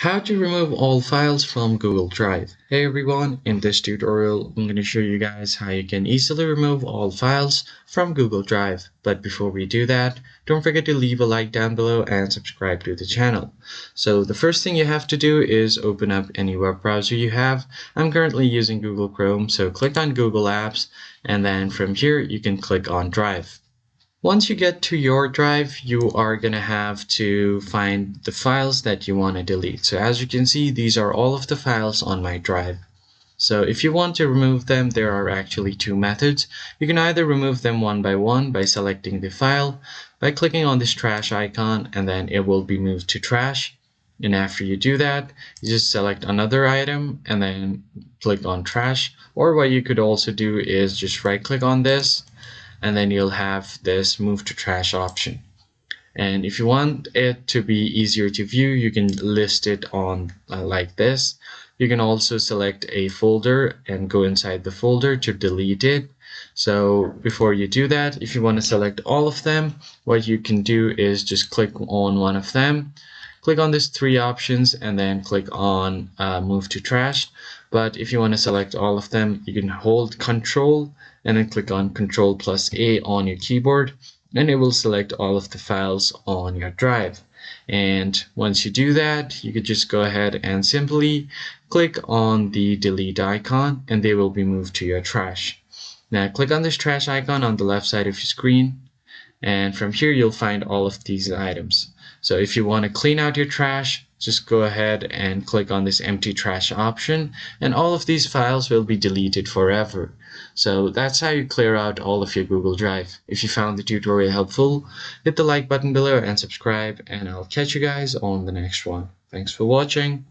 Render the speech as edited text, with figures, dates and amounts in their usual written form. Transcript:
How to remove all files from Google Drive. Hey everyone, in this tutorial I'm going to show you guys how you can easily remove all files from Google Drive. But before we do that, don't forget to leave a like down below and subscribe to the channel. So the first thing you have to do is open up any web browser you have. I'm currently using Google Chrome, so click on Google Apps, and then from here you can click on Drive. Once you get to your drive, you are going to have to find the files that you want to delete. So as you can see, these are all of the files on my drive. So if you want to remove them, there are actually two methods. You can either remove them one by selecting the file, by clicking on this trash icon, and then it will be moved to trash. And after you do that, you just select another item and then click on trash. Or what you could also do is just right click on this, and then you'll have this move to trash option. And if you want it to be easier to view, you can list it on like this. You can also select a folder and go inside the folder to delete it. So before you do that, if you want to select all of them, what you can do is just click on one of them, click on these three options, and then click on move to trash. But if you want to select all of them, you can hold Control and then click on Control plus A on your keyboard, and it will select all of the files on your drive. And once you do that, you could just go ahead and simply click on the delete icon, and they will be moved to your trash. Now click on this trash icon on the left side of your screen, and from here you'll find all of these items. So if you want to clean out your trash, just go ahead and click on this empty trash option, and all of these files will be deleted forever. So that's how you clear out all of your Google Drive. If you found the tutorial helpful, hit the like button below and subscribe, and I'll catch you guys on the next one. Thanks for watching.